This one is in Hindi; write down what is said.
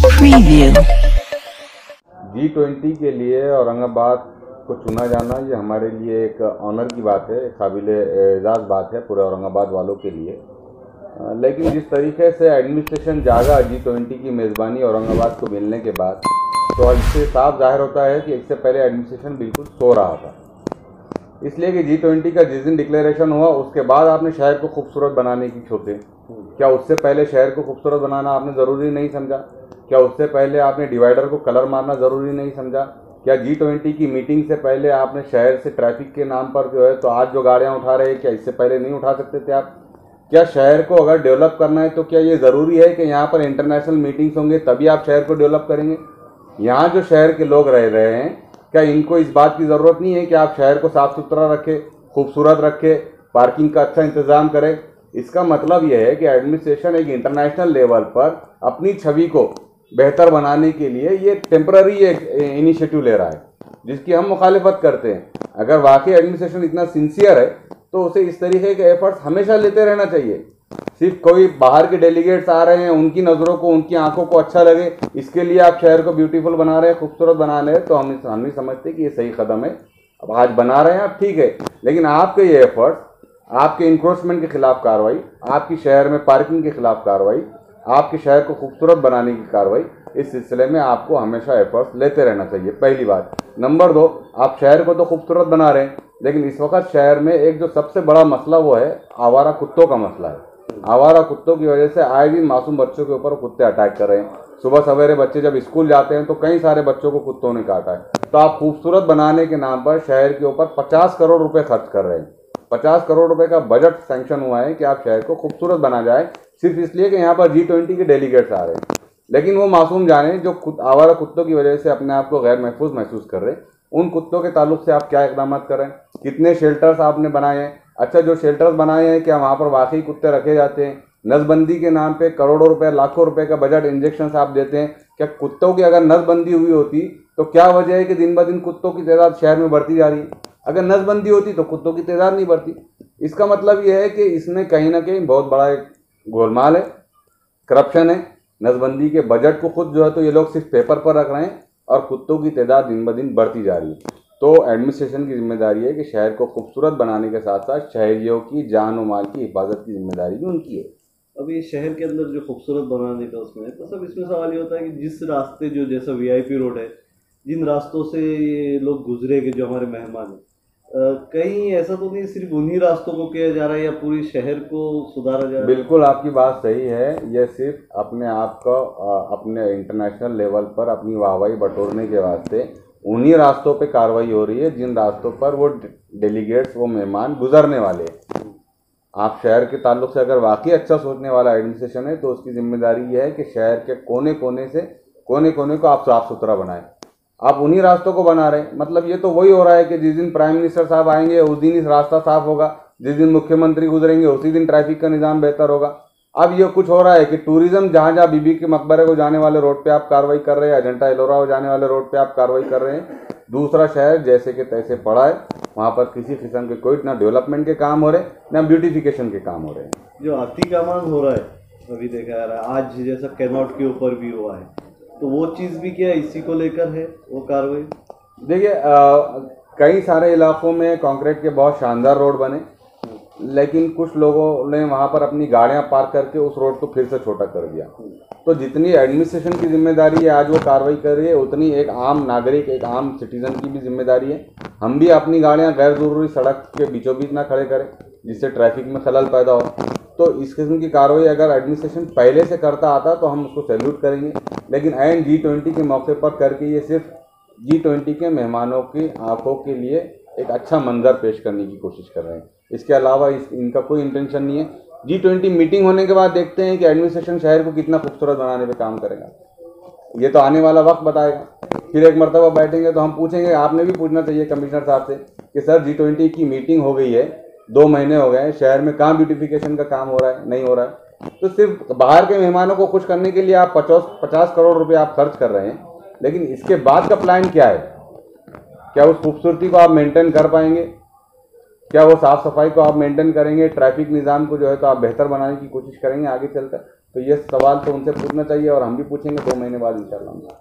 preview. G20 के लिए औरंगाबाद को चुना जाना ये हमारे लिए एक ऑनर की बात है, काबिल एजाज़ बात है पूरे औरंगाबाद वालों के लिए। लेकिन जिस तरीके से एडमिनिस्ट्रेशन जागा G20 की मेज़बानी औरंगाबाद को मिलने के बाद, तो इससे साफ जाहिर होता है कि इससे पहले एडमिनिस्ट्रेशन बिल्कुल सो रहा था। इसलिए कि G20 का जिस दिन डिक्लेरेशन हुआ उसके बाद आपने शहर को खूबसूरत बनाने की सोचे। क्या उससे पहले शहर को खूबसूरत बनाना आपने ज़रूरी नहीं समझा? क्या उससे पहले आपने डिवाइडर को कलर मारना ज़रूरी नहीं समझा? क्या G20 की मीटिंग से पहले आपने शहर से ट्रैफिक के नाम पर जो है तो आज जो गाड़ियाँ उठा रहे हैं, क्या इससे पहले नहीं उठा सकते थे आप? क्या शहर को अगर डेवलप करना है तो क्या ये ज़रूरी है कि यहाँ पर इंटरनेशनल मीटिंग्स होंगे तभी आप शहर को डेवलप करेंगे? यहाँ जो शहर के लोग रह रहे हैं, क्या इनको इस बात की ज़रूरत नहीं है कि आप शहर को साफ़ सुथरा रखें, खूबसूरत रखें, पार्किंग का अच्छा इंतज़ाम करें? इसका मतलब यह है कि एडमिनिस्ट्रेशन एक इंटरनेशनल लेवल पर अपनी छवि को बेहतर बनाने के लिए ये टेम्पररी एक इनिशिएटिव ले रहा है, जिसकी हम मुखालिफत करते हैं। अगर वाकई एडमिनिस्ट्रेशन इतना सिंसियर है तो उसे इस तरीके के एफर्ट्स हमेशा लेते रहना चाहिए। सिर्फ कोई बाहर के डेलीगेट्स आ रहे हैं, उनकी नज़रों को, उनकी आंखों को अच्छा लगे, इसके लिए आप शहर को ब्यूटीफुल बना रहे हैं, खूबसूरत बना रहे हैं, तो हम नहीं समझते कि ये सही कदम है। अब आज बना रहे हैं आप, ठीक है, लेकिन आपके ये एफर्ट्स, आपके इंक्रोचमेंट के खिलाफ कार्रवाई, आपकी शहर में पार्किंग के खिलाफ कार्रवाई, आपके शहर को खूबसूरत बनाने की कार्रवाई, इस सिलसिले में आपको हमेशा एफर्ट्स लेते रहना चाहिए, पहली बात। नंबर 2, आप शहर को तो खूबसूरत बना रहे हैं, लेकिन इस वक्त शहर में एक जो सबसे बड़ा मसला वो है आवारा कुत्तों का मसला है। आवारा कुत्तों की वजह से आए दिन मासूम बच्चों के ऊपर कुत्ते अटैक कर रहे हैं। सुबह सवेरे बच्चे जब स्कूल जाते हैं तो कई सारे बच्चों को कुत्तों ने काटा है। तो आप खूबसूरत बनाने के नाम पर शहर के ऊपर 50 करोड़ रुपए खर्च कर रहे हैं। 50 करोड़ रुपए का बजट सैंक्शन हुआ है कि आप शहर को खूबसूरत बना जाए, सिर्फ इसलिए कि यहाँ पर G20 के डेलीगेट्स आ रहे हैं। लेकिन वो मासूम जाने जो आवारा कुत्तों की वजह से अपने आप को गैर महफूज महसूस कर रहे हैं, उन कुत्तों के ताल्लुक से आप क्या इकदाम कर रहे हैं? कितने शेल्टर्स आपने बनाए हैं? अच्छा, जो शेल्टर्स बनाए हैं क्या वहाँ पर वाकई कुत्ते रखे जाते हैं? नसबंदी के नाम पे करोड़ों रुपए, लाखों रुपए का बजट इंजेक्शन आप देते हैं। क्या कुत्तों की अगर नसबंदी हुई होती तो क्या वजह है कि दिन ब दिन कुत्तों की तादाद शहर में बढ़ती जा रही है? अगर नसबंदी होती तो कुत्तों की तादाद नहीं बढ़ती। इसका मतलब यह है कि इसमें कहीं ना कहीं बहुत बड़ा एक गोलमाल है, करप्शन है। नसबंदी के बजट को खुद जो है तो ये लोग सिर्फ पेपर पर रख रहे हैं और कुत्तों की तादाद दिन ब दिन बढ़ती जा रही है। तो एडमिनिस्ट्रेशन की जिम्मेदारी है कि शहर को खूबसूरत बनाने के साथ साथ शहरियों की जान और माल की हिफाजत की जिम्मेदारी भी उनकी है। अभी शहर के अंदर जो खूबसूरत बनाने का उसमें तो सब इसमें सवाल ये होता है कि जिस रास्ते जो जैसा VIP रोड है, जिन रास्तों से ये लोग गुजरे के जो हमारे मेहमान हैं, कहीं ऐसा तो नहीं सिर्फ उन्हीं रास्तों को किया जा रहा है या पूरी शहर को सुधारा जा रहा है? बिल्कुल आपकी बात सही है। यह सिर्फ अपने आप को अपने इंटरनेशनल लेवल पर अपनी वाहवाही बटोरने के वास्ते उन्हीं रास्तों पे कार्रवाई हो रही है जिन रास्तों पर वो डेलीगेट्स, वो मेहमान गुजरने वाले हैं। आप शहर के ताल्लुक से अगर वाकई अच्छा सोचने वाला एडमिनिस्ट्रेशन है तो उसकी जिम्मेदारी यह है कि शहर के कोने कोने को आप साफ सुथरा बनाएं। आप उन्हीं रास्तों को बना रहे हैं। मतलब ये तो वही हो रहा है कि जिस दिन प्राइम मिनिस्टर साहब आएंगे उस दिन इस रास्ता साफ होगा, जिस दिन मुख्यमंत्री गुजरेंगे उसी दिन ट्रैफिक का निज़ाम बेहतर होगा। अब ये कुछ हो रहा है कि टूरिज्म जहाँ जहाँ बीबी के मकबरे को जाने वाले रोड पे आप कार्रवाई कर रहे हैं, अजंता एलोरा को जाने वाले रोड पे आप कार्रवाई कर रहे हैं। दूसरा शहर जैसे कि तैसे पड़ा है, वहाँ पर किसी किस्म के कोई ना डेवलपमेंट के काम हो रहे ना ब्यूटिफिकेशन के काम हो रहे हैं। जो आती का मांग हो रहा है अभी देखा जा रहा है, आज जैसा कैनॉट के ऊपर भी हुआ है, तो वो चीज़ भी क्या इसी को लेकर है वो कार्रवाई? देखिए, कई सारे इलाकों में कंक्रीट के बहुत शानदार रोड बने, लेकिन कुछ लोगों ने वहाँ पर अपनी गाड़ियाँ पार्क करके उस रोड को फिर से छोटा कर दिया। तो जितनी एडमिनिस्ट्रेशन की जिम्मेदारी है आज वो कार्रवाई कर रही है, उतनी एक आम नागरिक, एक आम सिटीजन की भी जिम्मेदारी है। हम भी अपनी गाड़ियाँ गैर ज़रूरी सड़क के बीचों बीच ना खड़े करें जिससे ट्रैफिक में खलल पैदा हो। तो इस किस्म की कार्रवाई अगर एडमिनिस्ट्रेशन पहले से करता आता तो हम उसको सैल्यूट करेंगे, लेकिन एंड G20 के मौके पर करके ये सिर्फ G20 के मेहमानों की आंखों के लिए एक अच्छा मंजर पेश करने की कोशिश कर रहे हैं। इसके अलावा इनका कोई इंटेंशन नहीं है। G20 मीटिंग होने के बाद देखते हैं कि एडमिनिस्ट्रेशन शहर को कितना खूबसूरत बनाने पे काम करेगा। ये तो आने वाला वक्त बताएगा। फिर एक मरतबा बैठेंगे तो हम पूछेंगे, आपने भी पूछना चाहिए कमिश्नर साहब से कि सर G20 की मीटिंग हो गई है, 2 महीने हो गए, शहर में कहाँ ब्यूटिफिकेशन का काम हो रहा है? नहीं हो रहा है। तो सिर्फ बाहर के मेहमानों को खुश करने के लिए आप 50 करोड़ रुपये आप खर्च कर रहे हैं, लेकिन इसके बाद का प्लान क्या है? क्या उस खूबसूरती को आप मेंटेन कर पाएंगे? क्या वो साफ़ सफाई को आप मेंटेन करेंगे? ट्रैफिक निज़ाम को जो है तो आप बेहतर बनाने की कोशिश करेंगे आगे चलकर? तो तो ये सवाल तो उनसे पूछना चाहिए और हम भी पूछेंगे 2 महीने बाद इंशाल्लाह।